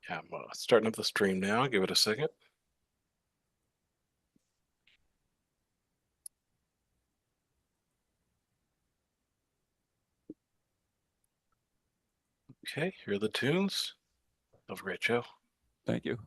Yeah, I'm starting up the stream now. Give it a second. Okay, here are the tunes. That was a great show. Thank you.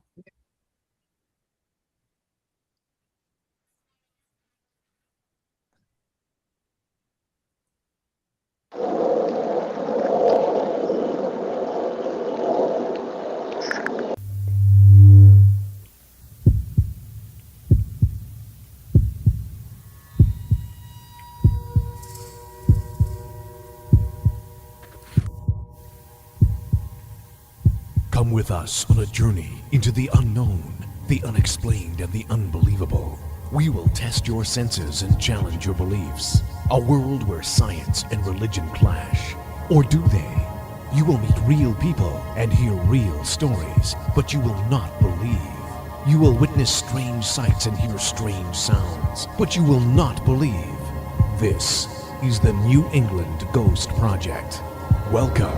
Come with us on a journey into the unknown, the unexplained, and the unbelievable. We will test your senses and challenge your beliefs. A world where science and religion clash. Or do they? You will meet real people and hear real stories, but you will not believe. You will witness strange sights and hear strange sounds, but you will not believe. This is the New England Ghost Project. Welcome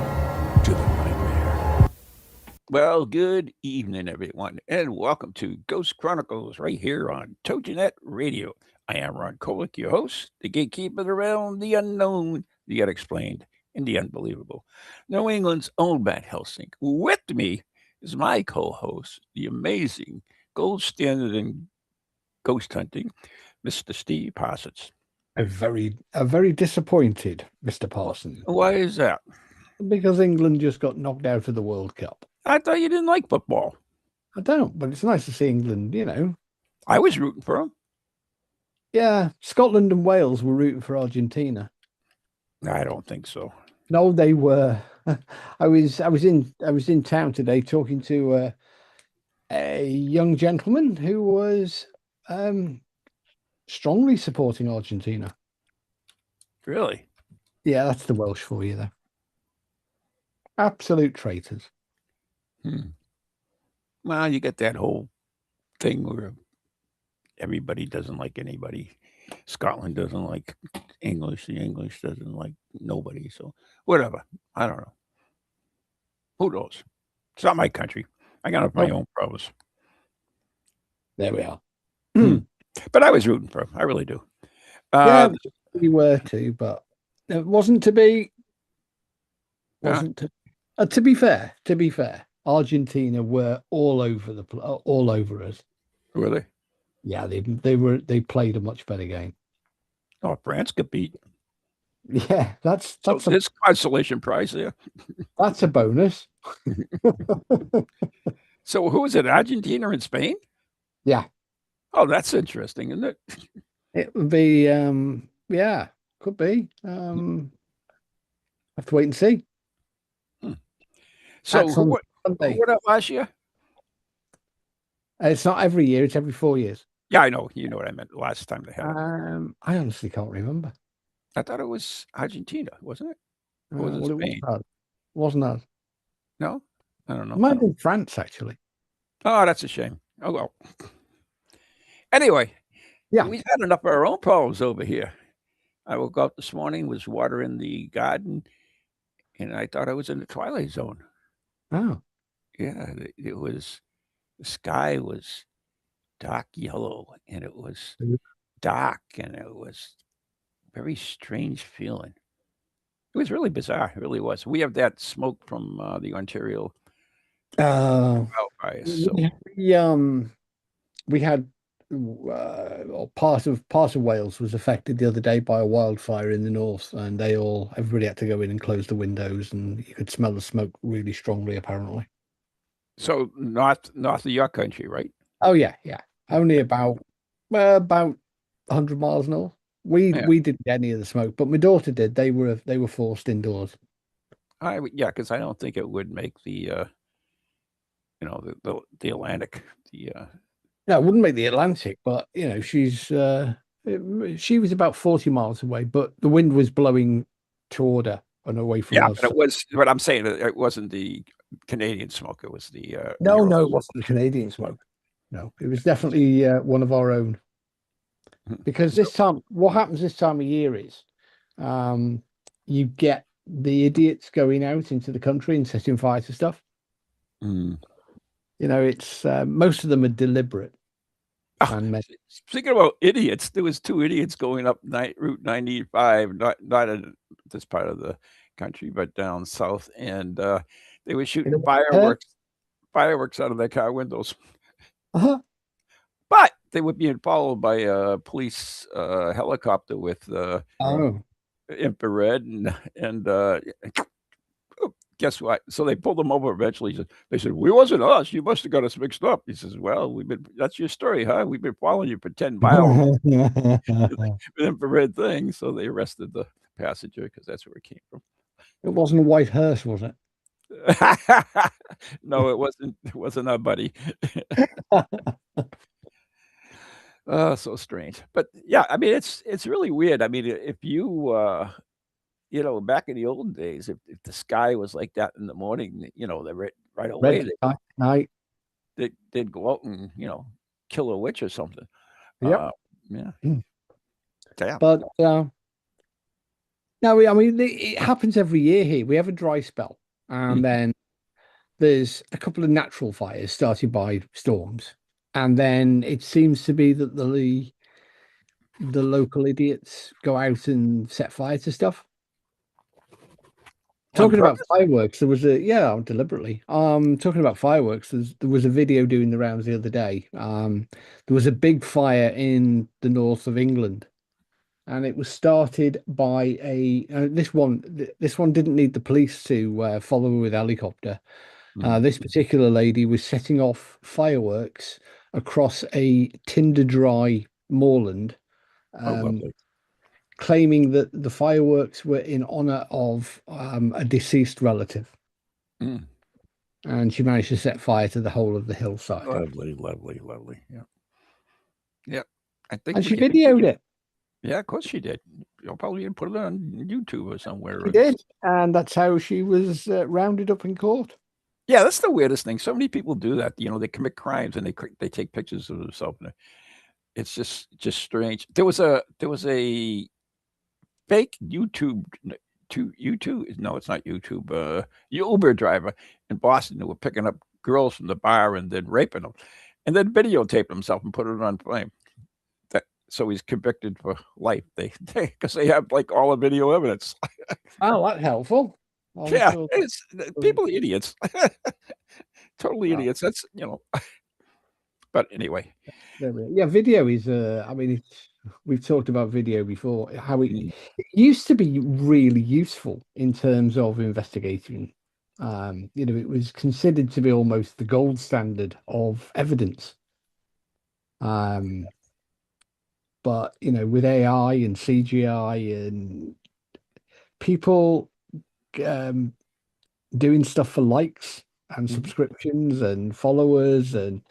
to the nightmare. Well, good evening, everyone, and welcome to Ghost Chronicles right here on TogiNet Radio. I am Ron Kolick, your host, the gatekeeper around the unknown, the unexplained, and the unbelievable. New England's own Matt Helsing. With me is my co-host, the amazing gold standard in ghost hunting, Mr. Steve Parsons. A very disappointed, Mr. Parson, Why is that? because England just got knocked out of the World Cup. I thought you didn't like football. I don't, but it's nice to see England, I was rooting for him. Yeah, Scotland and Wales were rooting for Argentina. I don't think so. No, they were. I was in town today talking to a young gentleman who was strongly supporting Argentina. Really? Yeah, that's the Welsh for you, though. Absolute traitors. Well, you get that whole thing where everybody doesn't like anybody. Scotland doesn't like English. The English doesn't like nobody. So whatever. I don't know. Who knows? It's not my country. I got my own problems. There we are. But I was rooting for him. I really do. Yeah, we were too, but it wasn't to be. Wasn't to be fair. To be fair, Argentina were all all over us. Really? Yeah, they played a much better game. Oh, France could beat. Yeah, that's So there's consolation prize there. that's a bonus. So who is it? Argentina and Spain? Yeah, Oh, that's interesting, isn't it? it would be. Yeah, could be. Have to wait and see. So That's on who Sunday. won it last year? It's not every year; it's every 4 years. Yeah, I know. You know what I meant last time they had it. I honestly can't remember. I thought it was Argentina, wasn't it? Or was it Well, it Spain? wasn't us. No? I don't know. It might have been France, actually. Oh, that's a shame. Oh, well. Anyway, Yeah. we've had enough of our own problems over here. I woke up this morning, was watering the garden, and I thought I was in the Twilight Zone. Oh, Yeah, it was, the sky was dark yellow, and it was dark, and it was very strange feeling. It was really bizarre. It really was. We have that smoke from the Ontario wildfires. So we had part of Wales was affected the other day by a wildfire in the north, and everybody had to go in and close the windows, and you could smell the smoke really strongly, apparently. So north of your country, right? Oh yeah, yeah. Only about 100 miles north. We didn't get any of the smoke, but my daughter did. They were forced indoors. Yeah, because I don't think it would make the the Atlantic. No, it wouldn't make the Atlantic, but she was about 40 miles away, but the wind was blowing toward her and away from us. But it was. But I'm saying it wasn't the Canadian smoke. It was the no, it wasn't the Canadian smoke. No, it was definitely one of our own. Because what happens this time of year is, you get the idiots going out into the country and setting fire to stuff. It's most of them are deliberate Oh, and speaking about idiots, there was two idiots going up Route 95, not in this part of the country, but down south, and they were shooting fireworks out of their car windows. Uh-huh. But they were being followed by a police helicopter with Oh. infrared, and guess what? So they pulled them over eventually. They said, "We wasn't us. You must have got us mixed up." He says, "Well, that's your story, huh? We've been following you for 10 miles with infrared thing." So they arrested the passenger because that's where it came from. It wasn't a white hearse, was it? No, it wasn't. It wasn't our buddy. So strange. But yeah, I mean, it's really weird. I mean, if you back in the old days, if the sky was like that in the morning, they right away Red sky night. they'd go out and kill a witch or something. Yep. Yeah. Damn. But no, I mean it happens every year here. We have a dry spell, and then there's a couple of natural fires started by storms, and then it seems to be that the local idiots go out and set fire to stuff. Talking about fireworks, there was deliberately. Talking about fireworks, there was a video doing the rounds the other day. There was a big fire in the north of England, and it was started by this one didn't need the police to follow her with a helicopter. This particular lady was setting off fireworks across a tinder dry moorland. Lovely. Claiming that the fireworks were in honor of a deceased relative. And she managed to set fire to the whole of the hillside. Lovely, lovely, lovely. Yeah. Yeah. I think and she videoed it. Yeah, of course she did. You'll probably put it on YouTube or somewhere. She did. And that's how she was rounded up in court. Yeah, that's the weirdest thing. So many people do that. They commit crimes and they take pictures of themselves. It's just strange. There was a fake YouTube. No, it's not YouTube. Uber driver in Boston who were picking up girls from the bar and then raping them, and then videotaped himself and put it on flame. So he's convicted for life. Because they have like all the video evidence. Oh, that's helpful. People are idiots. Totally idiots. That's But anyway, yeah, video is. I mean, we've talked about video before. How it used to be really useful in terms of investigating. It was considered to be almost the gold standard of evidence. But with AI and CGI and people doing stuff for likes and subscriptions and followers, and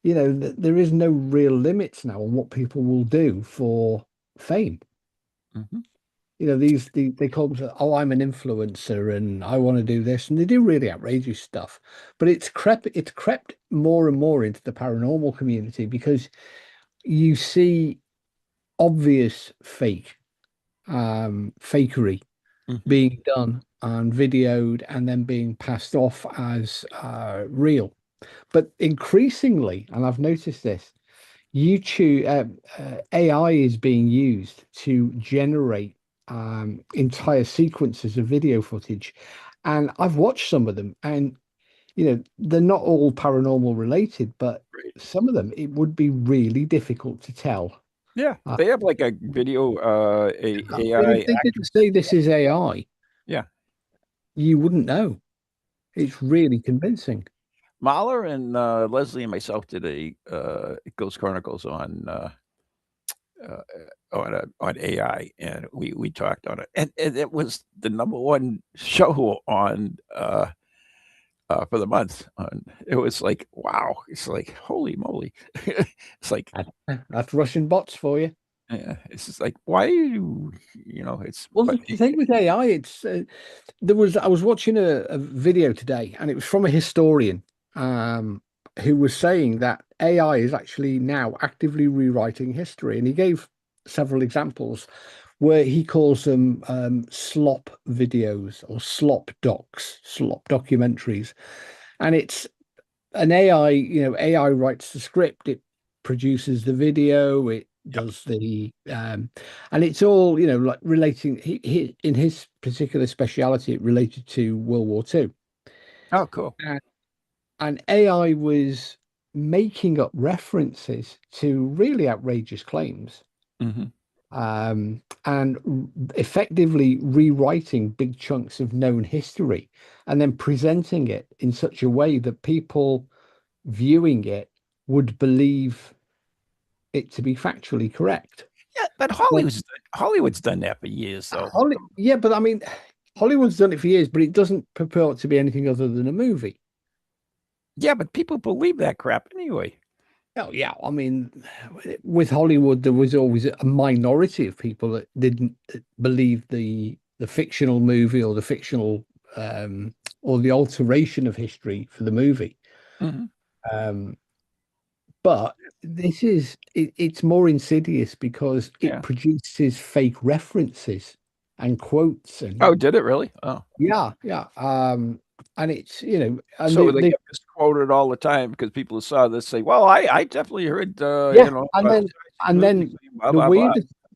there is no real limits now on what people will do for fame. They call them, oh, I'm an influencer and I want to do this, and they do really outrageous stuff. But it's crept more and more into the paranormal community because you see obvious fakery being done and videoed and then being passed off as real. But increasingly, and I've noticed this, YouTube AI is being used to generate entire sequences of video footage, and I've watched some of them, and they're not all paranormal related, but some of them it would be really difficult to tell. Yeah, they have like a video AI. If they didn't say this is AI, yeah, you wouldn't know. It's really convincing. Mahler and Leslie and myself did a Ghost Chronicles on AI, and we talked on it, and it was the #1 show on for the month. It was like, wow, it's like, holy moly. It's like that's Russian bots for you. Yeah, it's just like, why it's the thing with AI, it's I was watching a video today, and it was from a historian who was saying that AI is actually now actively rewriting history, and he gave several examples where he calls them slop videos or slop documentaries, and it's an AI, AI writes the script, it produces the video, it does the and it's all, like relating he in his particular speciality, it related to World War II. Oh, cool. And AI was making up references to really outrageous claims, Hmm. and effectively rewriting big chunks of known history and then presenting it in such a way that people viewing it would believe it to be factually correct. Yeah, but Well, Hollywood's done that for years, though. yeah, but I mean, Hollywood's done it for years, but it doesn't purport to be anything other than a movie. Yeah, but people believe that crap anyway. Oh yeah, I mean, with Hollywood, there was always a minority of people that didn't believe the fictional movie or the fictional or the alteration of history for the movie. Hmm. Um, but it's more insidious because it Yeah. produces fake references and quotes Oh, and did it really? Oh, yeah, yeah. And it's and so they get misquoted all the time because people who saw this say, "Well, I definitely heard, yeah, and then blah the blah blah."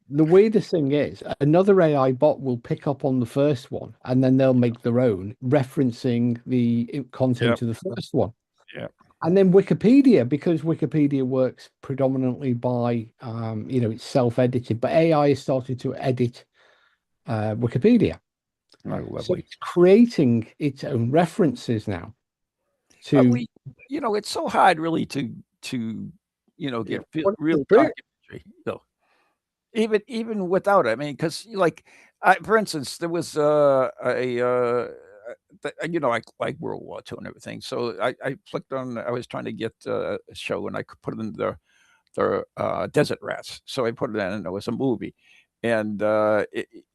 weirdest thing is another AI bot will pick up on the first one and then they'll make their own referencing the Yep. content of the first one. Yeah. And then Wikipedia, because Wikipedia works predominantly by it's self-edited, but AI has started to edit Wikipedia. Oh, So lovely. it's creating its own references now But to it's so hard really to get real brilliant. documentary. So even without it, I mean, because like, for instance, there was I like World War II and everything. So I flicked on. I was trying to get a show, and I could put it in the Desert Rats. So I put it in, and it was a movie, and Good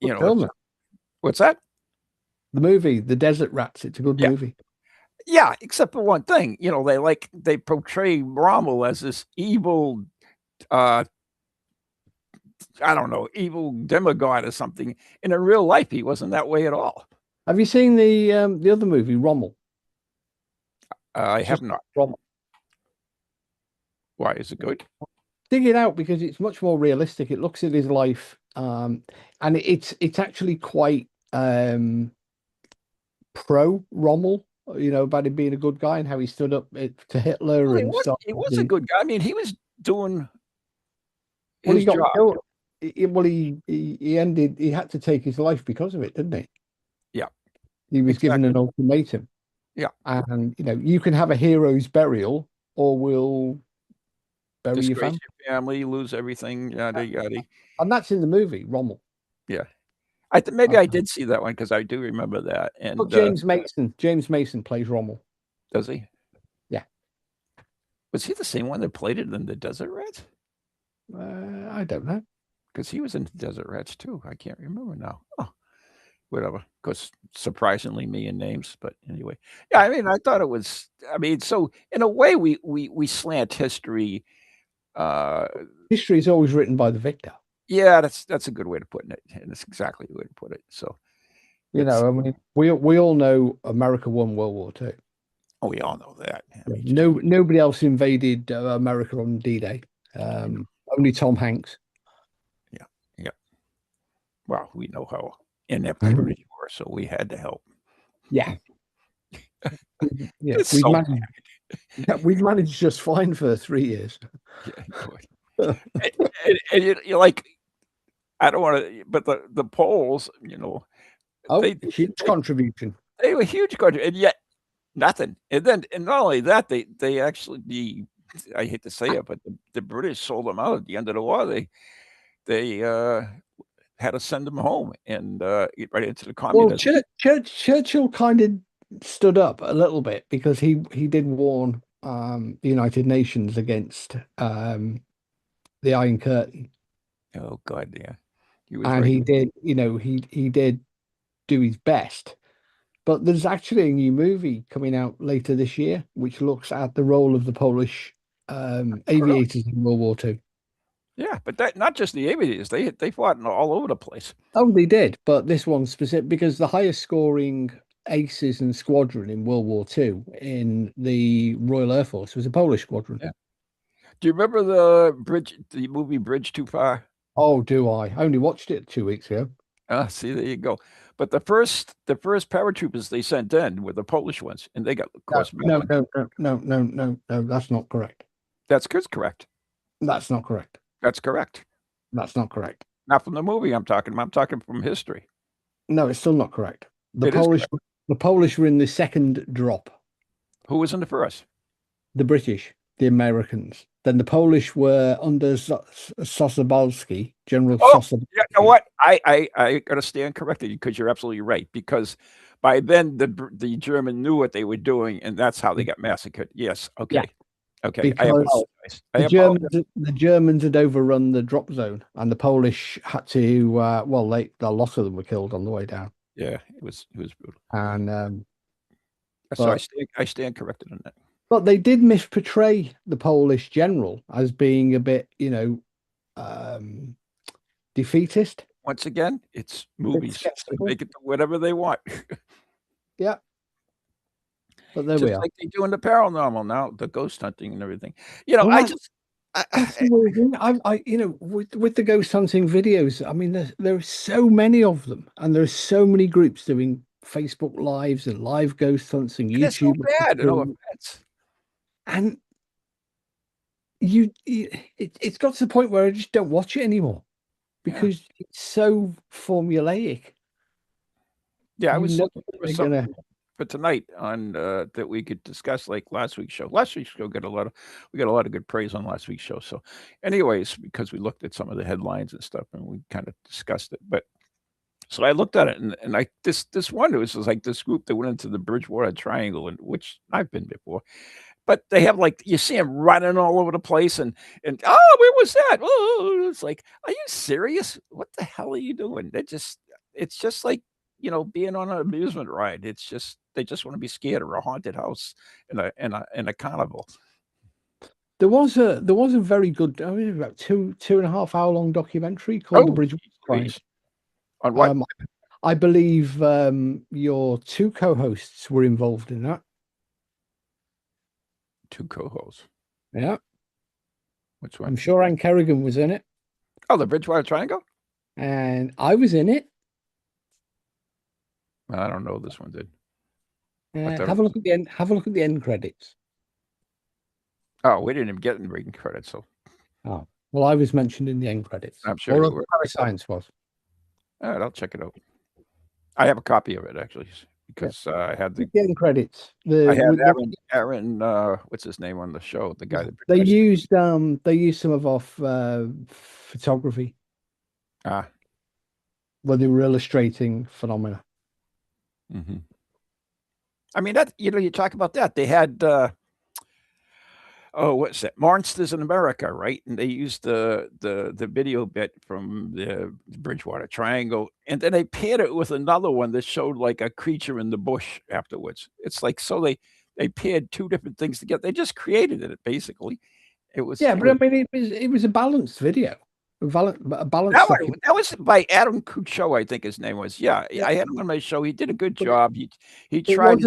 film. What's that? The movie, The Desert Rats. It's a good Yeah. movie. Yeah, except for one thing, they portray Rommel as this evil, uh, I don't know, evil demigod or something. And in real life, he wasn't that way at all. Have you seen the other movie, Rommel? I It's have just not. Rommel. Why is it good? Dig it out because it's much more realistic. It looks at his life, and it's actually quite pro Rommel. About him being a good guy and how he stood up to Hitler Well, and stuff. he was a good guy. I mean, he was doing Well, his he got job. killed. Well, he ended. He had to take his life because of it, didn't he? Yeah, He was given exactly. an ultimatum. Yeah, And you can have a hero's burial, or we'll bury your disgrace family. your family, lose everything, yada yada. And that's in the movie, Rommel. Yeah, maybe I did see that one because I do remember that. And James Mason. James Mason plays Rommel. does he? Yeah. Was he the same one that played it in the Desert Rats? I don't know. Because he was in the Desert Rats too. I can't remember now. Oh, whatever. Because surprisingly, me and names. But anyway, yeah. I mean, I thought it was. I mean, so in a way, we slant history. History is always written by the victor. Yeah, that's a good way to put it, and that's exactly the way to put it. So, I mean, we all know America won World War II. oh, we all know that. I mean, Nobody else invaded America on D-Day. Only Tom Hanks. Yeah. Well, we know how inept the British were, so we had to help. Yeah. Yeah, It's so we've managed just fine for 3 years. Yeah, and you're like, I don't want to, but the Poles, Huge contribution. they were huge country, and yet nothing. And not only that, they actually I hate to say it, but the British sold them out at the end of the war. They had to send them home and right into the communism. Well, Churchill kind of stood up a little bit because he did warn the United Nations against the Iron Curtain. Oh God, yeah, he was and right. he did, he did do his best. But there's actually a new movie coming out later this year, which looks at the role of the Polish aviators in World War II. Yeah, but that not just the aviators; they fought all over the place. Oh, they did, but this one's specific because the highest scoring aces and squadron in World War II in the Royal Air Force was a Polish squadron. Yeah. Do you remember the movie Bridge Too Far? Oh, do I? I only watched it 2 weeks ago. See, there you go. But the first paratroopers they sent in were the Polish ones, and they got, of course, No, melted. no. That's not correct. That's correct. That's not correct. That's correct. That's not correct. Not from the movie I'm talking about. I'm talking from history. No, it's still not correct. The It is Polish, the Polish were in the second drop. Who was in the first? The British, the Americans. Then the Polish were under Sosabowski, General Oh, Sosabowski. you know what? I got to stand corrected because you're absolutely right. Because by then the German knew what they were doing, and that's how they got massacred. Yes. Okay. Yeah. Okay. Because the Germans had overrun the drop zone, and the Polish had to. A lot of them were killed on the way down. Yeah, it was brutal. And so I stand corrected on that. but they did misportray the Polish general as being a bit, defeatist. Once again, it's movies. skeptical. They can do whatever they want. Yeah. But there Just we are. like they do in the paranormal now, the ghost hunting and everything. You know, Well, I with the ghost hunting videos, I mean, there are so many of them, and there are so many groups doing Facebook lives and live ghost hunts and it's so YouTube. bad. No offense. And it's got to the point where I just don't watch it anymore because it's so formulaic. Yeah, I was looking for they're something gonna. for tonight on that we could discuss, like last week's show. Last week's show got a lot of good praise on last week's show. So, anyways, because we looked at some of the headlines and stuff, and we kind of discussed it. But so I looked at it, and I this one it was like this group that went into the Bridgewater Triangle, and which I've been before. But they have like you see them running all over the place, and oh, where was that? Oh, it's like, are you serious? What the hell are you doing? It's just like being on an amusement ride. It's just they just want to be scared of a haunted house in a carnival. There was a very good, I mean, about 2.5 hour long documentary called The Bridgewater Triangle. On what? I believe your two co-hosts were involved in that. Two co-hosts. Yeah. Which one? I'm sure Ann Kerrigan was in it. Oh, the Bridgewater Triangle? And I was in it. I don't know. This one did. Have a look at the end. Have a look at the end credits. Oh, we didn't even get in reading credits. So. Oh, well, I was mentioned in the end credits. I'm sure. Or Science was. All right, I'll check it out. I have a copy of it actually because I had the end credits. I had Aaron, what's his name on the show? The guy that they used some of our photography. Where they were illustrating phenomena. Mm-hmm. I mean that you talk about that. They had what's that? Monsters in America, right? And they used the video bit from the Bridgewater Triangle, and then they paired it with another one that showed like a creature in the bush afterwards. It's like so they paired two different things together. They just created it basically. It was I mean it was a balanced video. A balanced that was by Adam Kucho, I think his name was. Yeah, I had him on my show. He did a good job. He tried.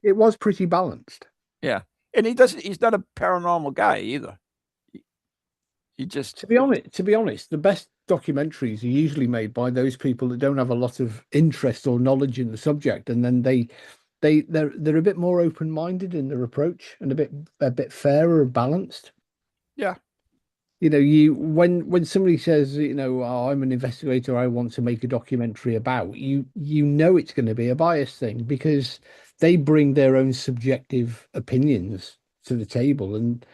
It was pretty balanced. Yeah. And he's not a paranormal guy either. He just to be honest, the best documentaries are usually made by those people that don't have a lot of interest or knowledge in the subject, and then they're a bit more open-minded in their approach and a bit fairer and balanced. Yeah. When somebody says, oh, I'm an investigator, I want to make a documentary about it's going to be a biased thing because they bring their own subjective opinions to the table, and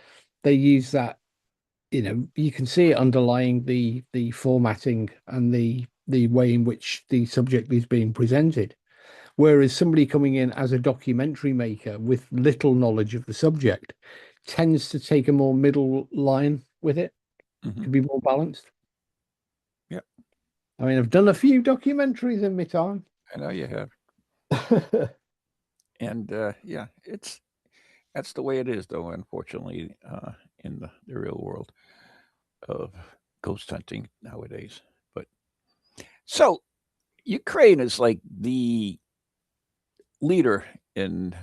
they use that. You can see it underlying the formatting and the way in which the subject is being presented. Whereas somebody coming in as a documentary maker with little knowledge of the subject tends to take a more middle line with it to be more balanced. Yeah. I mean, I've done a few documentaries in my time. I know you have. And that's the way it is, though, unfortunately, in the real world of ghost hunting nowadays. But so Ukraine is like the leader in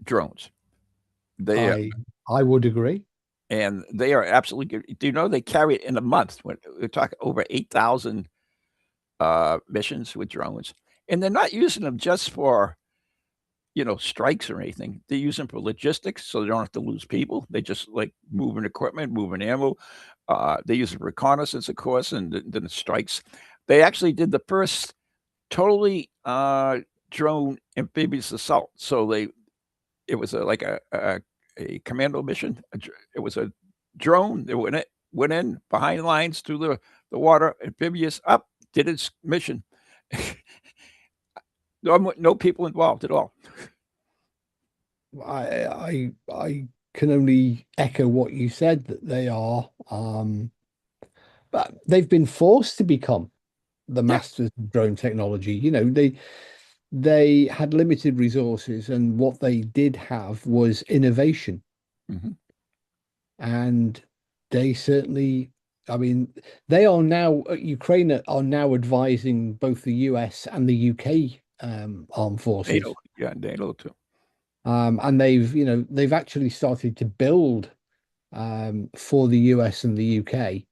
drones. They I would agree. and they are absolutely good. Do you know they carry it in a month? We're talking over 8,000 missions with drones, and they're not using them just for strikes or anything. They use them for logistics, so they don't have to lose people. They just like moving equipment, moving ammo. They use it for reconnaissance, of course, and then the strikes. They actually did the first totally drone amphibious assault. So it was like a commando mission. It was a drone that went in behind lines through the water, amphibious up, did its mission. No people involved at all. I can only echo what you said, that they are, but they've been forced to become the Yeah. masters of drone technology. They had limited resources, and what they did have was innovation. Mhm. And they certainly, I mean, they are now, Ukraine are now advising both the US and the UK armed forces. NATO, yeah, NATO too. And they've actually started to build for the US and the UK.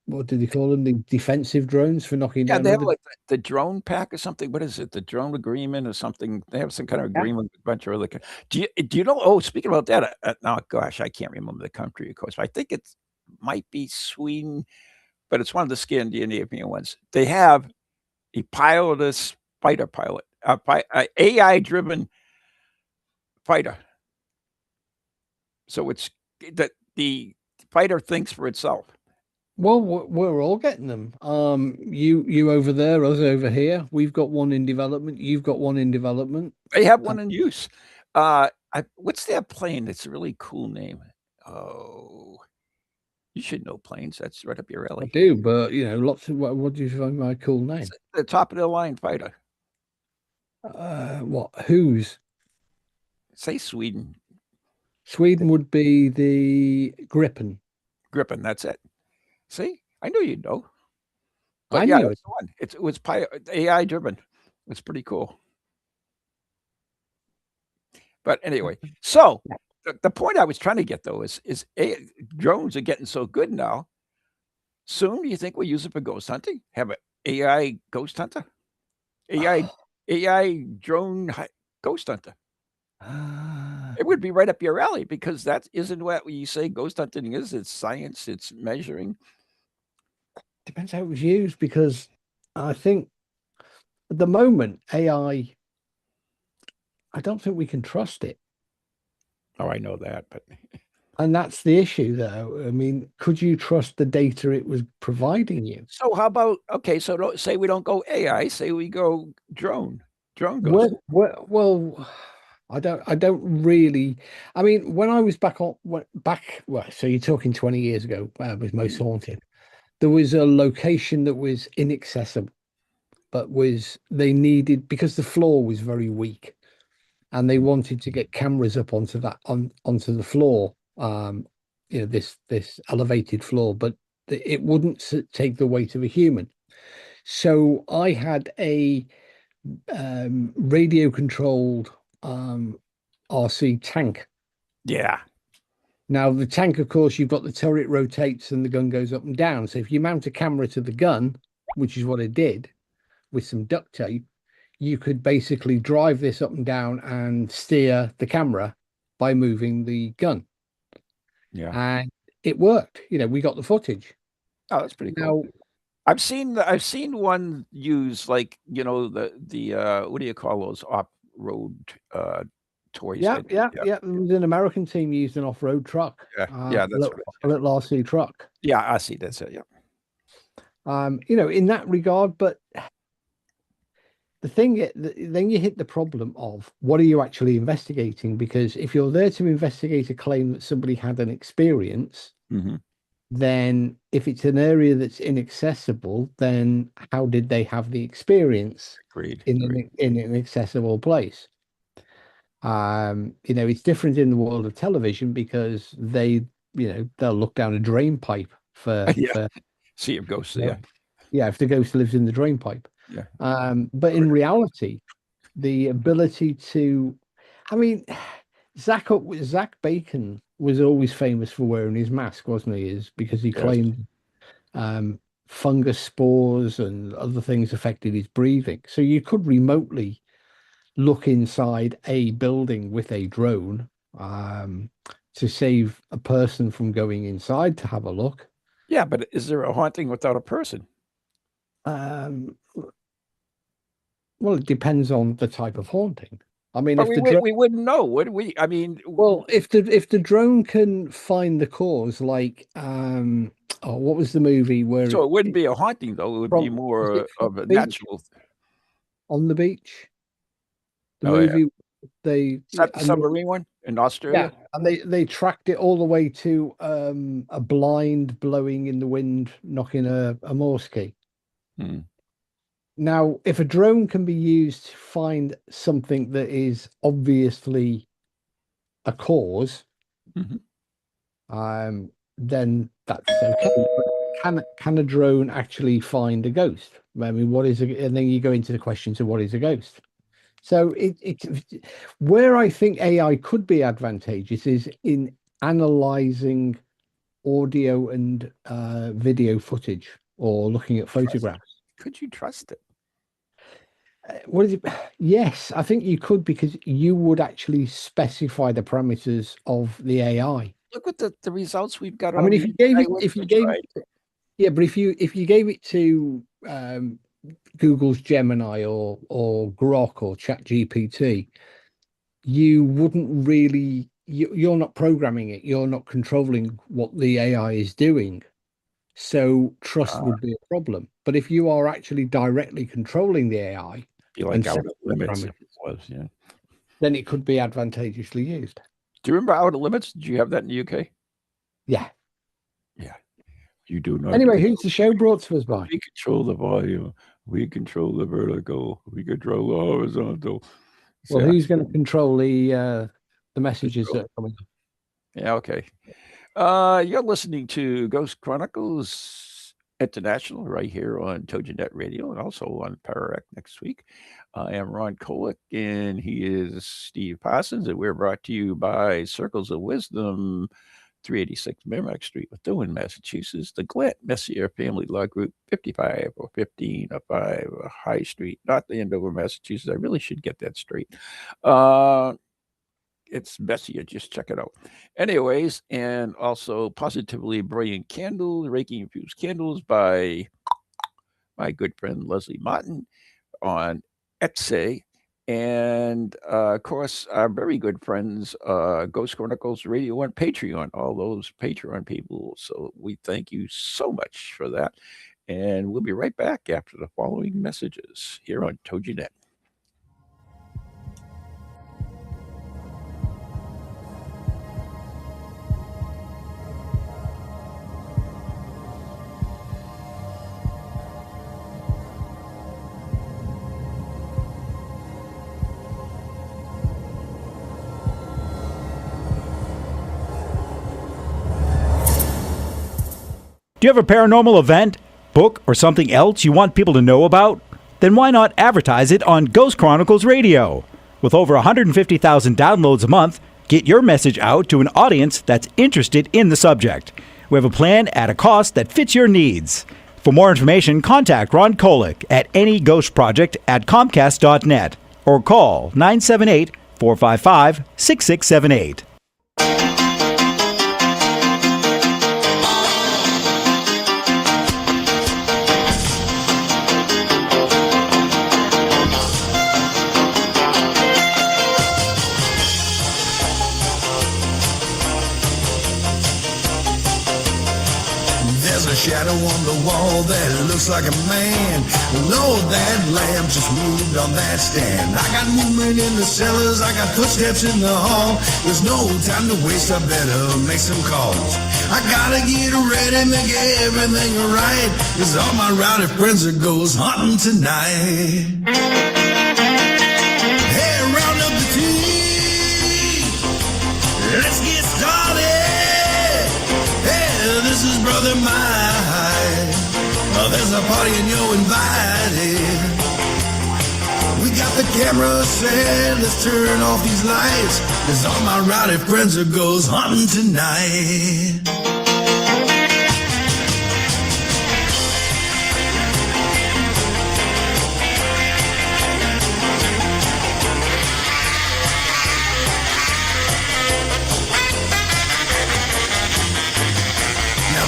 What do they call them? The defensive drones for knocking Yeah, down they have other. like the drone pack or something. What is it? The drone agreement or something? They have some kind of Yeah. agreement with a bunch of other. Do you know? Oh, speaking about that, now, gosh, I can't remember the country, of course. But I think it might be Sweden, but it's one of the Scandinavian ones. They have a pilotless fighter pilot, a AI-driven fighter. So it's that the fighter thinks for itself. Well, we're all getting them. You over there, us over here. We've got one in development. You've got one in development. They have one in use. What's their plane? It's a really cool name. Oh, you should know planes. That's right up your I alley. do, but lots of what do you find my cool name? It's the top of the line fighter. What? Whose? Say Sweden. Sweden would be the Gripen. Gripen, that's it. See? I knew you'd know. But I yeah, knew that's the one. It was AI driven. It's pretty cool. But anyway, so the point I was trying to get though is drones are getting so good now. Soon, you think we'll use it for ghost hunting? Have an AI ghost hunter? AI drone ghost hunter. It would be right up your alley because that isn't what you say ghost hunting is. It's science. It's measuring. Depends how it was used, because I think at the moment AI, I don't think we can trust it. Oh, I know that, but And that's the issue, though. I mean, could you trust the data it was providing you? so how about so say we don't go AI, say we go drone ghost. Well, I don't really. I mean, when I was so you're talking 20 years ago, with Most Haunted, there was a location that was inaccessible, but they needed, because the floor was very weak, and they wanted to get cameras up onto the floor, this elevated floor, but it wouldn't take the weight of a human. So I had a radio controlled RC tank. Yeah. Now the tank, of course, you've got the turret rotates and the gun goes up and down. So if you mount a camera to the gun, which is what I did with some duct tape, you could basically drive this up and down and steer the camera by moving the gun. Yeah. And it worked. We got the footage. Oh, that's pretty Now, cool. I've seen one use the what do you call those off-road toys? yeah. There was an American team used an off-road truck. Yeah, that's a little RC truck. Yeah, I see. That's it. Yeah. In that regard, but the thing, then you hit the problem of what are you actually investigating? Because if you're there to investigate a claim that somebody had an experience, Mm-hmm. then if it's an area that's inaccessible, then how did they have the experience Agreed. in an accessible place? It's different in the world of television, because they'll look down a drain pipe for Yeah. See if ghosts. Yeah. if the ghost lives in the drain pipe. But in reality, the ability to, I mean, Zach Bacon was always famous for wearing his mask, wasn't he? Is because he claimed fungus spores and other things affected his breathing. So you could remotely look inside a building with a drone to save a person from going inside to have a look. Yeah, but is there a haunting without a person? Well, it depends on the type of haunting. I mean, but we wouldn't know, would we? I mean, well, if the drone can find the cause, like what was the movie where? So it wouldn't be a haunting, though. It would be more of a natural. On the beach. The movie the submarine one in Australia. Yeah, and they tracked it all the way to a blind blowing in the wind, knocking a Morse key. Now, if a drone can be used to find something that is obviously a cause, then that's okay. But can a drone actually find a ghost? I mean, what is and then you go into the questions of what is a ghost. So it's where I think AI could be advantageous is in analyzing audio and video footage or looking at photographs. Could you trust it? What is it? Yes, I think you could, because you would actually specify the parameters of the AI. Look at the results we've got. I mean, if you gave it to Google's Gemini or Grok or ChatGPT, you wouldn't really. You're not programming it. You're not controlling what the AI is doing. So trust would be a problem. But if you are actually directly controlling the AI, like Outer Limits, then it could be advantageously used. Do you remember Outer Limits? Did you have that in the UK? Yeah. You do not. Anyway, who's the show brought to us by? We control the volume. We control the vertical. We control the horizontal. Well, who's going to control the messages that are coming? Yeah. Okay. You're listening to Ghost Chronicles International right here on TogiNet Radio and also on Pararec next week. I am Ron Kolick and he is Steve Parsons, and we're brought to you by Circles of Wisdom, 386 Merrimack Street, Methuen, Massachusetts, the Glent Messier Family Law Group, 55 or 1505 High Street, not the Andover, Massachusetts. I really should get that straight. It's Messier, just check it out. Anyways, and also Positively Brilliant Candles, Reiki Infused Candles by my good friend Leslie Martin on Etsy. And of course, our very good friends, Ghost Chronicles Radio on Patreon, all those Patreon people. So we thank you so much for that. And we'll be right back after the following messages here on TogiNet. Do you have a paranormal event, book, or something else you want people to know about? Then why not advertise it on Ghost Chronicles Radio? With over 150,000 downloads a month, get your message out to an audience that's interested in the subject. We have a plan at a cost that fits your needs. For more information, contact Ron Kolick at anyghostproject@comcast.net or call 978-455-6678. Shadow on the wall that looks like a man. Lord, that lamp just moved on that stand. I got movement in the cellars, I got footsteps in the hall. There's no time to waste, I better make some calls. I gotta get ready, make everything right, 'cause all my rowdy friends are ghost hunting tonight. Hey, round up the team, let's get started. Hey, this is Brother Mike. There's a party and you're invited. the camera set, let's turn off these lights, 'cause all my rowdy friends are goes hunting tonight.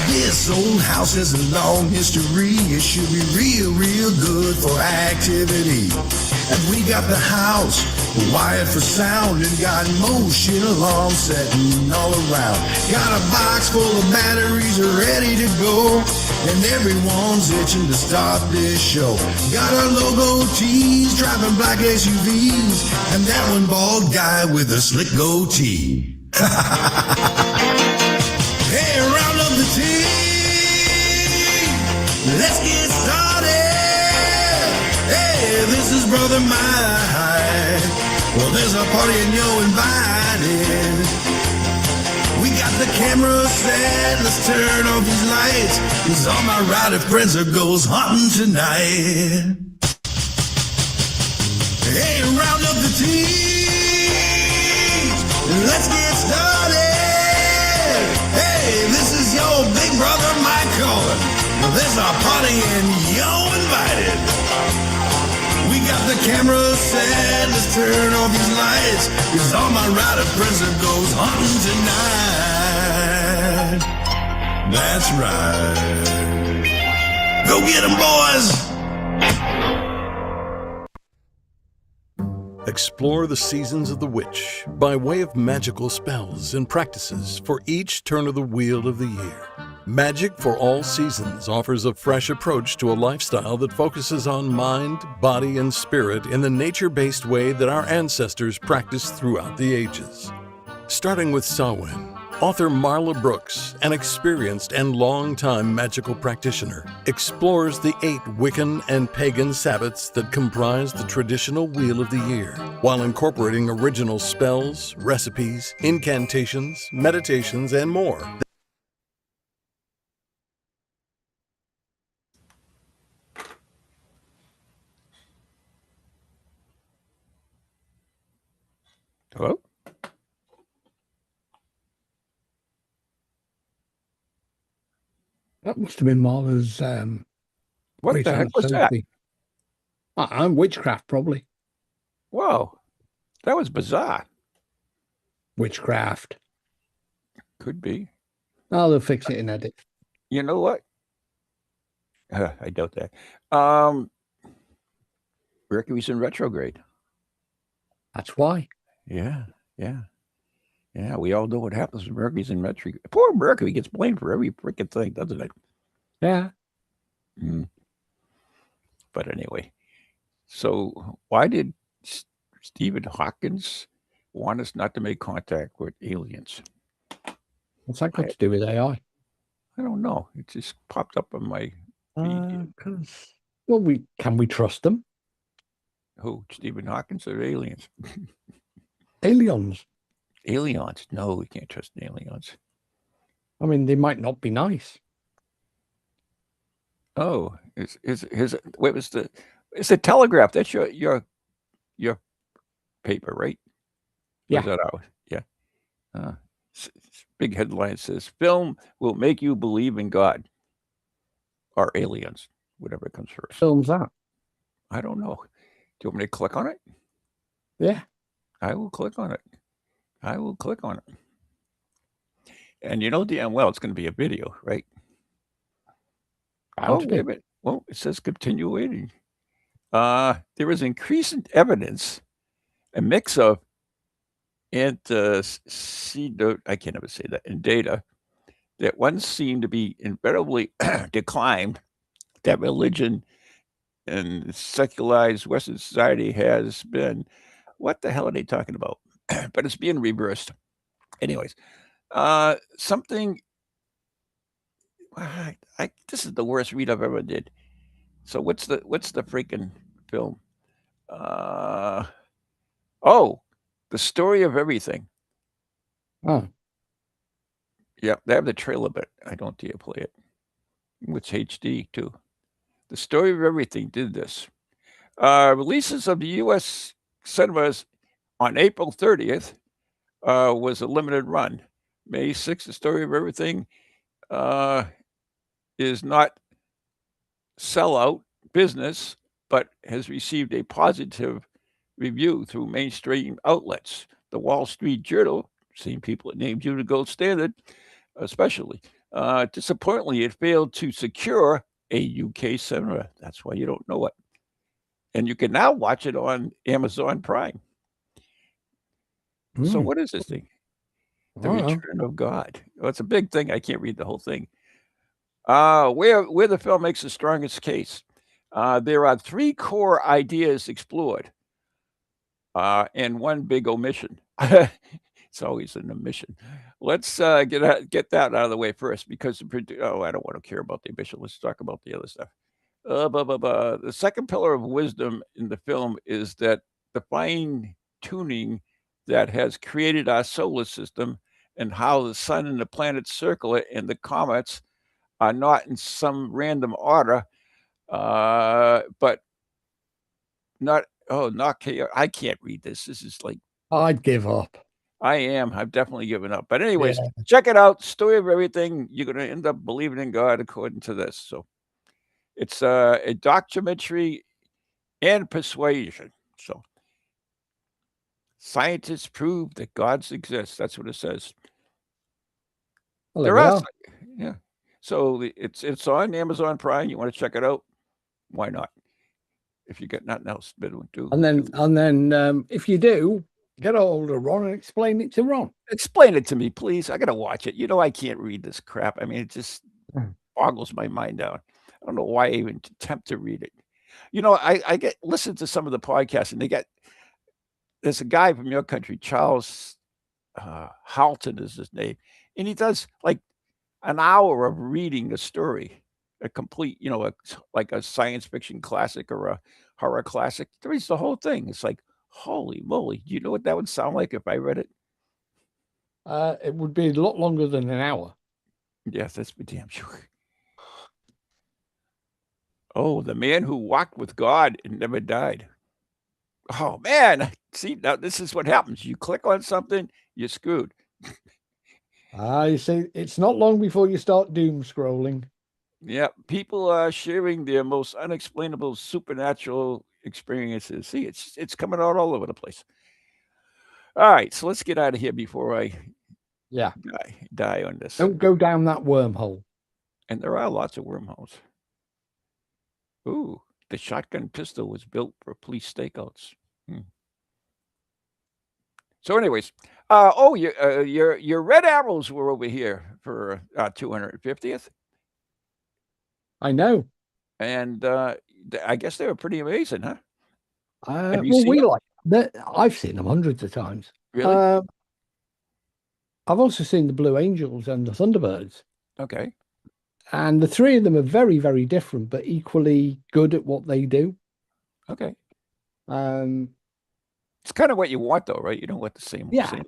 This old house has a long history. It should be real good for activity. And we got the house wired for sound and got motion alarms setting all around. Got a box full of batteries ready to go, and everyone's itching to start this show. Got our logo tees, driving black SUVs, and that one bald guy with a slick goatee. Hey, round up the team. Let's get started. Hey, this is Brother Mike. Well, there's a party and you're invited. We got the camera set. Let's turn off these lights, 'cause all my rowdy friends are goes hunting tonight. Hey, round up the team. Let's get started. Hey, this is your big brother Mike calling. Well, there's a party and you're invited. We got the camera set, let's turn off these lights, 'cause all my rowdy friends goes hunting tonight. That's right. Go get 'em, boys! Explore the seasons of the witch by way of magical spells and practices for each turn of the wheel of the year. Magic for All Seasons offers a fresh approach to a lifestyle that focuses on mind, body, and spirit in the nature-based way that our ancestors practiced throughout the ages. Starting with Samhain, author Marla Brooks, an experienced and long-time magical practitioner, explores the 8 Wiccan and pagan Sabbats that comprise the traditional Wheel of the Year, while incorporating original spells, recipes, incantations, meditations, and more. Hello? That must have been Marla's. What the heck was that? Witchcraft, probably. Whoa, that was bizarre. Witchcraft. Could be. Oh, they'll fix it in edit. You know what? I doubt that. Mercury's in retrograde. That's why. Yeah. We all know what happens when Mercury's in retrograde. Poor Mercury gets blamed for every freaking thing, doesn't it? Yeah. But anyway, so why did Stephen Hawkins want us not to make contact with aliens? What's that got to do with AI? I don't know. It just popped up on my feed. Well, can we trust them? Who? Stephen Hawkins or aliens? Aliens. Aliens? No, we can't trust aliens. I mean, they might not be nice. Oh, it's the Telegraph. That's your paper, right? Yeah. Or is that ours? Yeah. Big headline says, "Film will make you believe in God or aliens, whatever comes first." Film's that? I don't know. Do you want me to click on it? Yeah. I will click on it. And you know damn well it's going to be a video, right? Oh, wait a minute. Well, it says continuing. There is increasing evidence, a mix of I can't ever say that, in data that once seemed to be invariably declined, that religion and secularized Western society has been, what the hell are they talking about? But it's being reversed. Anyways, something, this is the worst read I've ever did. So what's the freaking film? The Story of Everything. Oh. Yeah, they have the trailer, but I don't dare play it. It's HD too. The Story of Everything did this. Releases of the U.S. cinemas on April 30th was a limited run. May 6th, The Story of Everything is not sellout business, but has received a positive review through mainstream outlets. The Wall Street Journal, same people that named you the gold standard, especially. Disappointingly, it failed to secure a UK cinema. That's why you don't know it. And you can now watch it on Amazon Prime. So what is this thing? The Return of God. Well, it's a big thing. I can't read the whole thing. Where the film makes the strongest case. There are 3 core ideas explored, and one big omission. It's always an omission. Let's get that out of the way first, because I don't want to care about the omission. Let's talk about the other stuff. The second pillar of wisdom in the film is that the fine tuning that has created our solar system and how the sun and the planets circle it and the comets are not in some random order, but not chaos. I can't read this. This is like, I'd give up. I am. I've definitely given up. But anyways, Yeah. check it out. Story of Everything. You're going to end up believing in God according to this. So it's a documentary and persuasion. So scientists prove that gods exist. That's what it says. Well, There there we are, are. yeah. So it's on Amazon Prime. You want to check it out? Why not? If you got nothing else better to do. And then if you do, get a hold of Ron and explain it to Ron. Explain it to me, please. I gotta watch it. You know, I can't read this crap. I mean, it just boggles my mind down. I don't know why I even attempt to read it. You know, I get listen to some of the podcasts, and there's a guy from your country, Charles Halton is his name, and he does like an hour of reading a story, a complete, like a science fiction classic or a horror classic. He reads the whole thing. It's like, holy moly! Do you know what that would sound like if I read it? It would be a lot longer than an hour. Yes, that's for damn sure. Oh, the man who walked with God and never died. Oh man, see, now this is what happens. You click on something, you're screwed. You see, it's not long before you start doom scrolling. Yeah, people are sharing their most unexplainable supernatural experiences. See, it's coming out all over the place. All right, so let's get out of here before I die on this. Don't go down that wormhole. And there are lots of wormholes. Ooh, the shotgun pistol was built for police stakeouts. So, anyways, your red arrows were over here for 250th. I know. And I guess they were pretty amazing, huh? I've seen them hundreds of times. Really? I've also seen the Blue Angels and the Thunderbirds. Okay. And the 3 of them are very, very different, but equally good at what they do. Okay. It's kind of what you want, though, right? You don't want the same. Yeah. Same.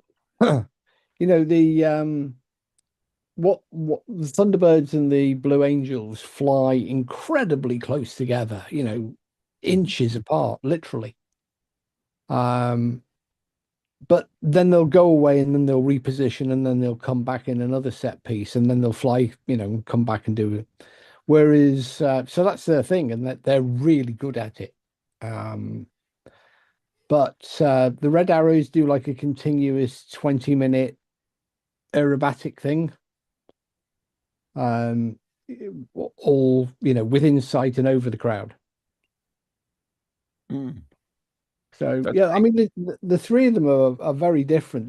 What the Thunderbirds and the Blue Angels fly incredibly close together, inches apart, literally. But then they'll go away and then they'll reposition and then they'll come back in another set piece and then they'll fly, and come back and do it. Whereas, so that's their thing, and that they're really good at it. But the Red Arrows do like a continuous 20-minute aerobatic thing. All, within sight and over the crowd. So I mean, the 3 of them are very different.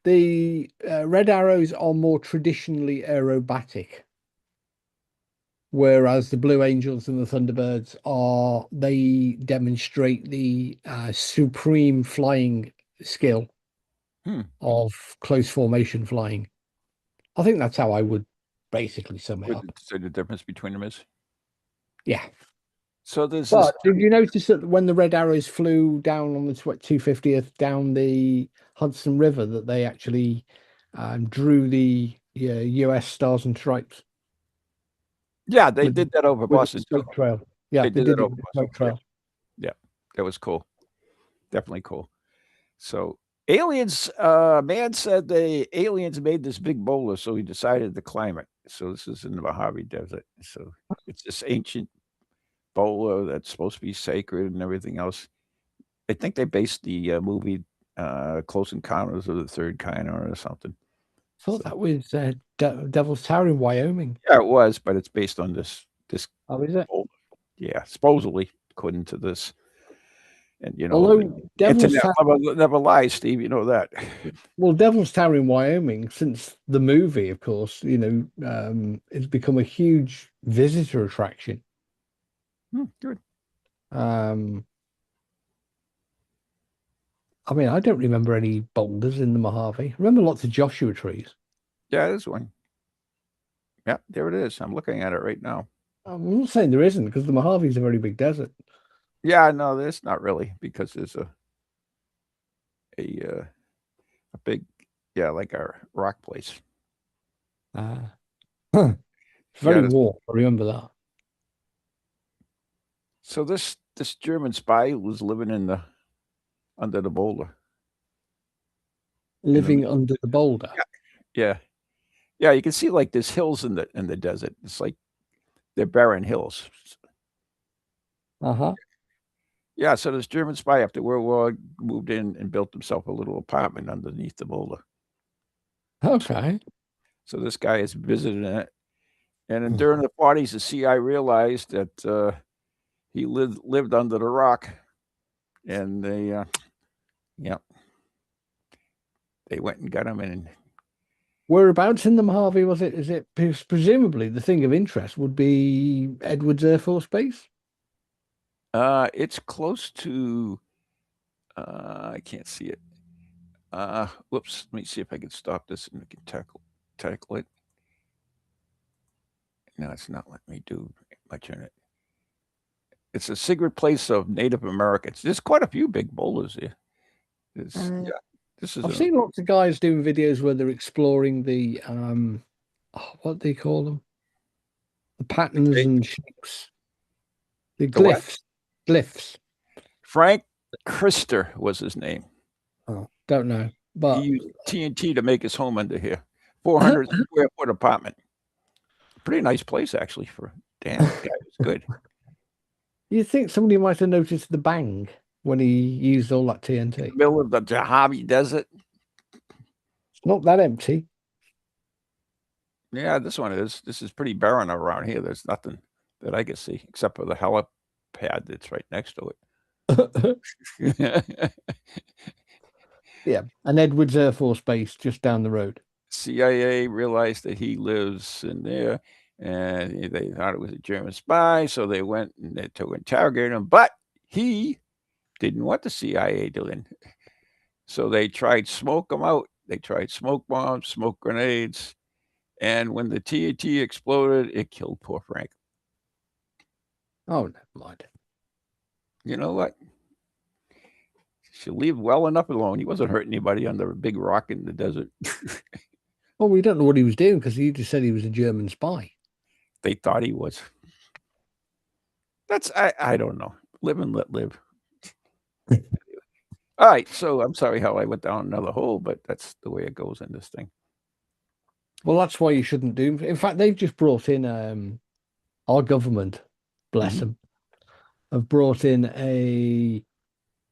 The Red Arrows are more traditionally aerobatic, whereas the Blue Angels and the Thunderbirds they demonstrate the supreme flying skill of close formation flying. I think that's how I would basically sum it up. So the difference between them is? Yeah. So there's. But did you notice that when the Red Arrows flew down on the 250th down the Hudson River, that they actually drew the US Stars and Stripes? Yeah, they did that over Boston Smoke Trail. Yeah, they did it over the Smoke Trail. That was cool. Definitely cool. So aliens, man said the aliens made this big boulder, so he decided to climb it. So this is in the Mojave Desert. So it's this ancient boulder that's supposed to be sacred and everything else. I think they based the movie Close Encounters of the Third Kind on it or something. Thought that was Devil's Tower in Wyoming. Yeah, it was, but it's based on this Oh, is it? boulder. Yeah, supposedly, according to this. And you know, Although Devil's internet Tower, never lies, Steve. You know that. well, Devil's Tower in Wyoming, since the movie, of course, it's become a huge visitor attraction. Good. I mean, I don't remember any boulders in the Mojave. I remember lots of Joshua trees. Yeah, there's one. Yeah, there it is. I'm looking at it right now. I'm not saying there isn't, because the Mojave is a very big desert. Yeah, no, there's not really, because there's a big, yeah, like a rock place. It's very that's- warm. I remember that. So this German spy was living under the boulder. Living under the boulder. Yeah. Yeah, you can see like there's hills in the desert. It's like they're barren hills. Uh-huh. Yeah, so this German spy after World War moved in and built himself a little apartment underneath the boulder. Okay. So this guy is visiting it. And then during the 40s, the CIA realized that he lived under the rock. And they went and got him in. Whereabouts in the Mojave was it? Is it presumably the thing of interest would be Edwards Air Force Base? It's close to I can't see it. Whoops, let me see if I can stop this and we can tackle it. No, it's not letting me do much in it. It's a secret place of Native Americans. There's quite a few big boulders here. Yeah, this is. I've seen lots of guys doing videos where they're exploring the what do they call them? The patterns and shapes. The glyphs. Glyphs. Frank Krister was his name. Oh, don't know. But he used TNT to make his home under here. 400 square foot apartment. Pretty nice place actually for damn guy. It's good. You think somebody might have noticed the bang when he used all that TNT? Middle of the Mojave Desert. It's not that empty. Yeah, this one is. This is pretty barren around here. There's nothing that I can see except for the helipad that's right next to it. Yeah, an Edwards Air Force Base just down the road. CIA realized that he lives in there, and they thought it was a German spy, so they went and they to interrogate him, but he didn't want the CIA doing. So they tried to smoke him out. They tried smoke bombs, smoke grenades, and when the TNT exploded, it killed poor Frank. Oh, never mind. You know what? Should leave well enough alone. He wasn't hurting anybody under a big rock in the desert. Well, we don't know what he was doing because he just said he was a German spy. They thought he was. That's I don't know. Live and let live. All right. So I'm sorry how I went down another hole, but that's the way it goes in this thing. Well, that's why you shouldn't do. In fact, they've just brought in our government, bless them, have brought in a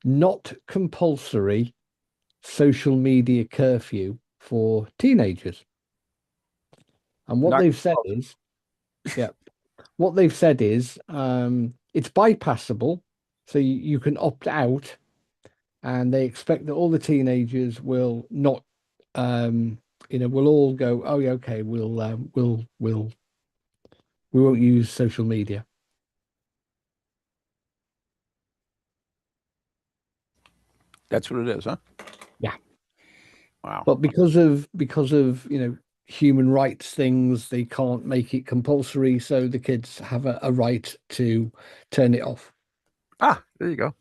not compulsory social media curfew for teenagers. And what they've said is, what they've said is it's bypassable, so you can opt out, and they expect that all the teenagers will not, we'll all go, oh yeah, okay, we won't use social media. That's what it is, huh? Yeah. Wow. But because of human rights things, they can't make it compulsory, so the kids have a right to turn it off. Ah, there you go.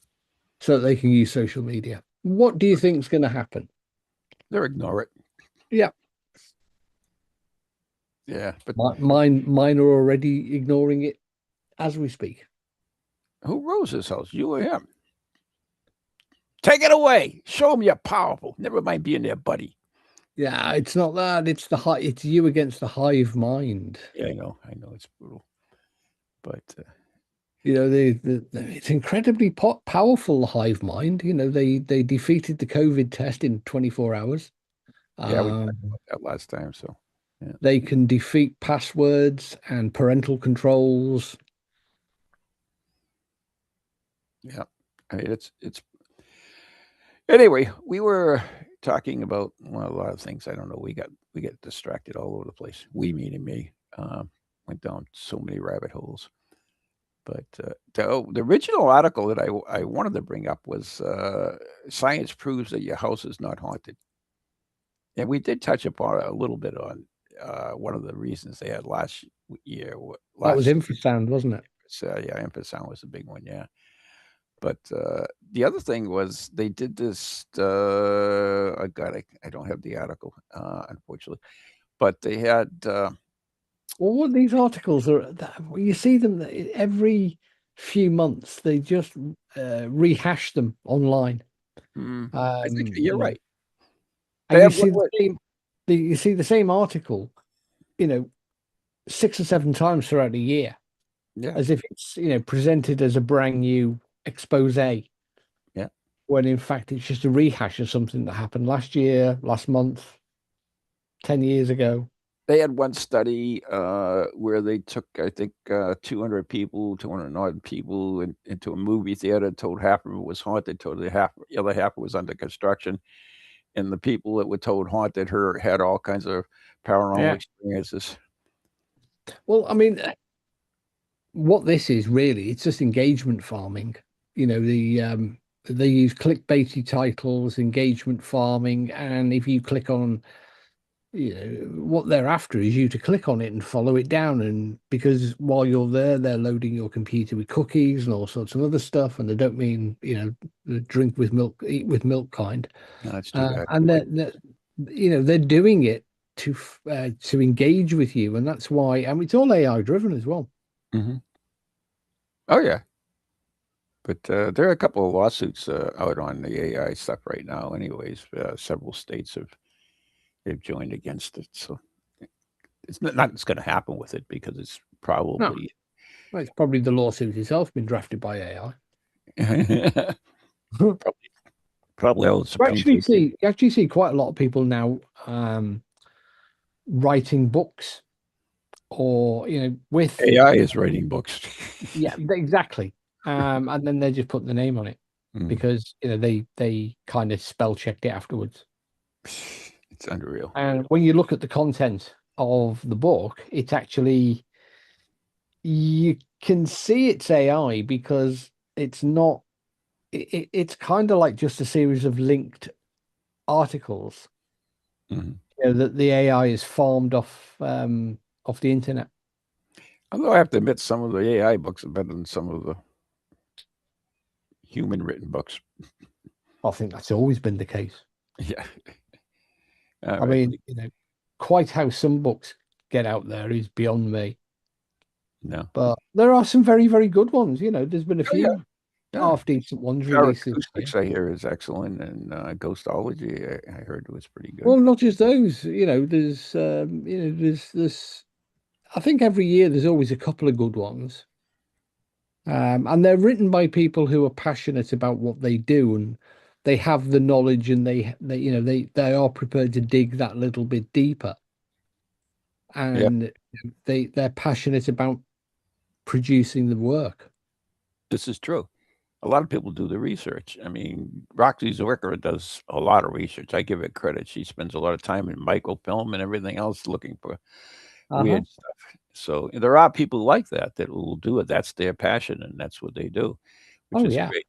So that they can use social media. What do you think is going to happen? They'll ignore it. Yeah. Yeah, but mine are already ignoring it as we speak. who rose this house? You or him? Take it away. Show them you're powerful. Never mind being their buddy. Yeah, it's not that. It's the it's you against the hive mind. Yeah, I know. It's brutal. But You know, it's incredibly powerful, the hive mind. You know, they defeated the COVID test in 24 hours. yeah, we talked Um, about that last time. So yeah. they can defeat passwords and parental controls. Yeah. I mean, it's anyway, we were talking about a lot of things. I don't know. We get distracted all over the place. We, meaning me, went down so many rabbit holes. But the original article that I wanted to bring up was science proves that your house is not haunted. And we did touch upon a little bit on one of the reasons they had last year. That was infrasound, wasn't it? Yeah, infrasound was a big one. Yeah. But the other thing was they did this. I don't have the article, unfortunately, but they had. Well, what these articles are, you see them every few months. They just rehash them online. I think you're right. And you see the same, you see the same article, 6 or 7 times throughout the year, as if it's presented as a brand new expose. Yeah. When in fact it's just a rehash of something that happened last year, last month, 10 years ago. They had one study where they took, I think, 200 people, 200 odd people into a movie theater, told half of it was haunted, told the other half was under construction. And the people that were told haunted had all kinds of paranormal experiences. Well, I mean, what this is really, it's just engagement farming. They use clickbaity titles, engagement farming, and if you click on what they're after is you to click on it and follow it down. And because while you're there, they're loading your computer with cookies and all sorts of other stuff. And they don't mean, the drink with milk, eat with milk kind. No, that's too bad. And they're doing it to engage with you. And that's why, it's all AI driven as well. Mm-hmm. Oh, yeah. But there are a couple of lawsuits out on the AI stuff right now anyways. Several states they've joined against it. So it's nothing's going to happen with it because it's probably... Well, it's probably the lawsuit itself been drafted by AI. probably all you actually see quite a lot of people now writing books, or with AI is writing books. Yeah, exactly. And then they're just putting the name on it because they kind of spell checked it afterwards. It's unreal. And when you look at the content of the book, it's actually, you can see it's AI because it's not. It's kind of like just a series of linked articles. That the AI is farmed off the internet. Although I have to admit, some of the AI books are better than some of the human written books. I think that's always been the case. Yeah. I mean, quite how some books get out there is beyond me. No. But there are some very, very good ones. There's been a few half decent ones released. Acoustics, I hear, is excellent, and Ghostology, I heard was pretty good. Well, not just those. There's I think every year there's always a couple of good ones. And they're written by people who are passionate about what they do, and they have the knowledge, and they are prepared to dig that little bit deeper. And they're passionate about producing the work. This is true. A lot of people do the research. I mean, Roxy Zwicker does a lot of research. I give it credit. She spends a lot of time in microfilm and everything else looking for weird stuff. So there are people like that will do it. That's their passion, and that's what they do, which is great.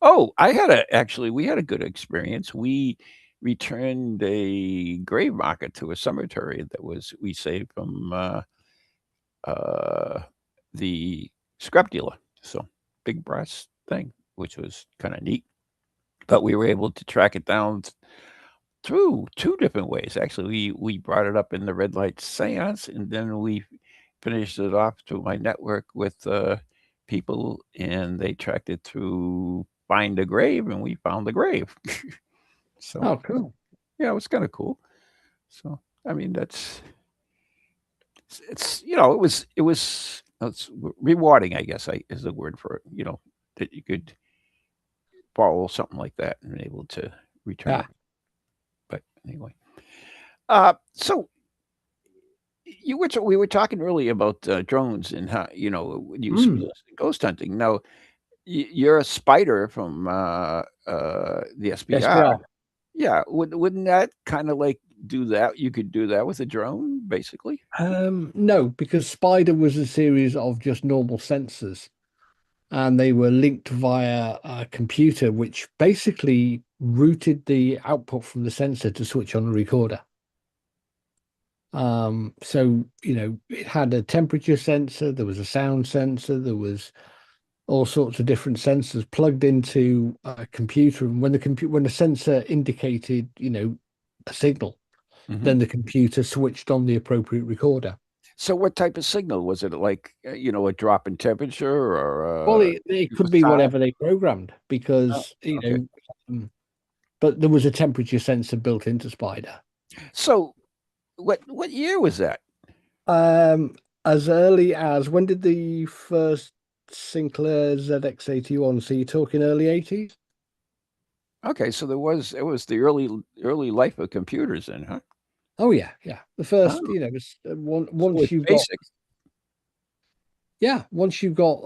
Oh, we had a good experience. We returned a grave marker to a cemetery that we saved from the scrap dealer. So big brass thing, which was kind of neat. But we were able to track it down through 2 different ways. Actually, we brought it up in the red light seance, and then we finished it off through my network with people, and they tracked it through find a grave, and we found the grave. So Oh, cool. yeah, it was kind of cool. So I mean, it's it's rewarding, I guess, is the word for it. That you could follow something like that and be able to return Yeah. it. But anyway, so we were talking earlier about drones and how when you Mm. ghost hunting. Now you're a spider from the SBI. SBI. Yeah, wouldn't that kind of like do that? You could do that with a drone, basically. No, because Spider was a series of just normal sensors, and they were linked via a computer, which basically routed the output from the sensor to switch on a recorder. So it had a temperature sensor, there was a sound sensor, there was all sorts of different sensors plugged into a computer, and when the sensor indicated a signal, Mhm. then the computer switched on the appropriate recorder. So what type of signal was it? Like a drop in temperature or Well, it could be sound? whatever they programmed, because okay. but there was a temperature sensor built into Spider. So what year was that? As early as, when did the first Sinclair ZX81? So you're talking early 80s? Okay, so it was the early life of computers then, huh? Oh yeah, yeah. The first, Oh, so once it's you've got basic. once you've got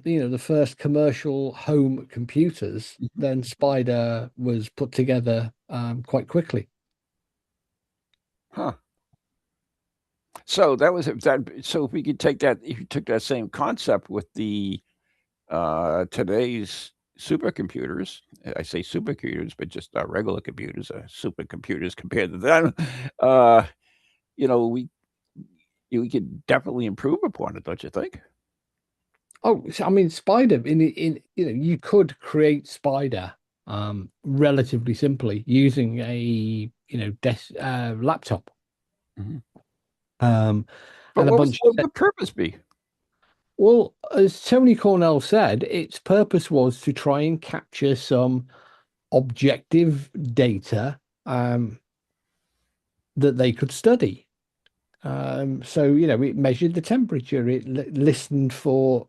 the first commercial home computers, Mhm. then Spider was put together quite quickly. Huh. So that was that. So if we could take that, if you took that same concept with the today's supercomputers, I say supercomputers, but just regular computers, supercomputers compared to them, uh, you know, we we could definitely improve upon it, don't you think? Oh, I mean, Spider in you could create Spider relatively simply using a desk laptop Mhm. um But and a bunch what of would the purpose be? well, as Tony Cornell said, its purpose was to try and capture some objective data that they could study. So it measured the temperature, it listened for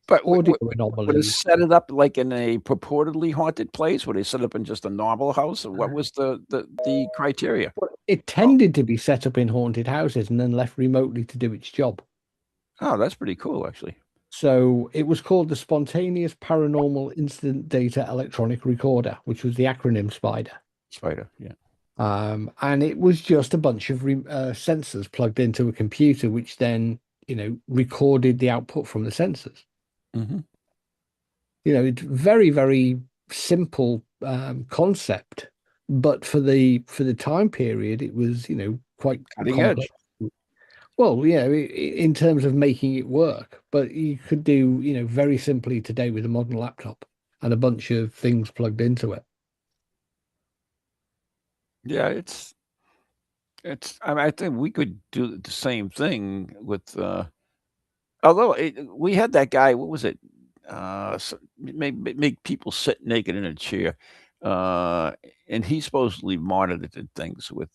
But audio would it anomalies. set it up like in a purportedly haunted place? Would they set up in just a normal house? Or what was the criteria? It tended to be set up in haunted houses and then left remotely to do its job. Oh, that's pretty cool, actually. So it was called the Spontaneous Paranormal Incident Data Electronic Recorder, which was the acronym SPIDER. Spider, yeah. And it was just a bunch of sensors plugged into a computer, which then, recorded the output from the sensors. Mhm. It's very, very simple concept, but for the time period, it was, quite Cutting edge. complex. Well, in terms of making it work, but you could do, very simply today with a modern laptop and a bunch of things plugged into it. Yeah, I mean, I think we could do the same thing with, although we had that guy, what was it? Make people sit naked in a chair. Uh, and he supposedly monitored things with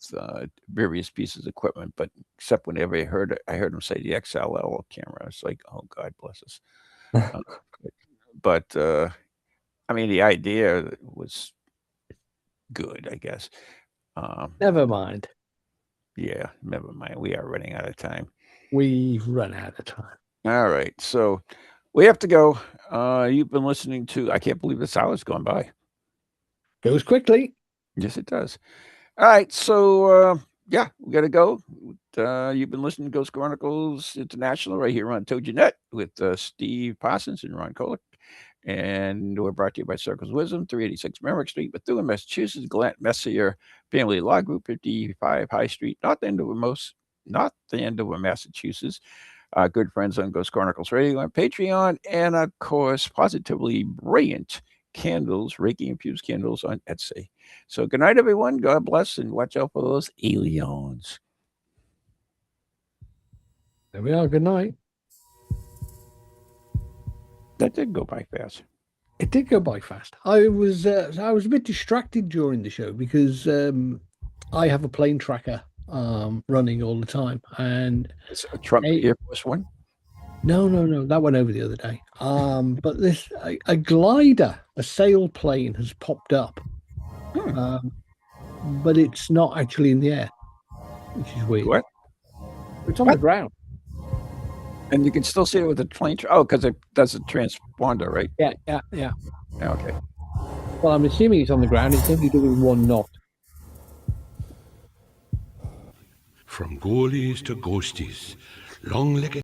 various pieces of equipment, but except whenever I heard him say the XLL camera. It's like, oh, God bless us. Uh, but I mean, the idea was good, I guess. Um, Never mind. yeah, never mind. We are running out of time. We've run out of time. All right, so we have to go. You've been listening to. I can't believe this hour's gone by. Goes quickly. Yes, it does. All right, so yeah, we got to go. You've been listening to Ghost Chronicles International right here on TojiNet with Steve Parsons and Ron Kolick. And we're brought to you by Circles Wisdom, 386 Merrick Street, Methuen, Massachusetts, Glant Messier Family Law Group, 55 High Street, not the end of Massachusetts. Good friends on Ghost Chronicles Radio on Patreon, and of course, positively brilliant candles, Reiki infused candles on Etsy. So good night, everyone. God bless, and watch out for those aliens. There we are. Good night. That did go by fast. It did go by fast. I was a bit distracted during the show because I have a plane tracker running all the time, and It's a Trump Air Force One. no, that went over the other day. But this a glider, a sailplane has popped up, but it's not actually in the air, which is weird. What? It's on the ground. And you can still see it with the plane. Oh, because it does a transponder, right? Yeah. Yeah, okay. Well, I'm assuming it's on the ground. It's only doing 1 knot. From goalies to ghosties, long-legged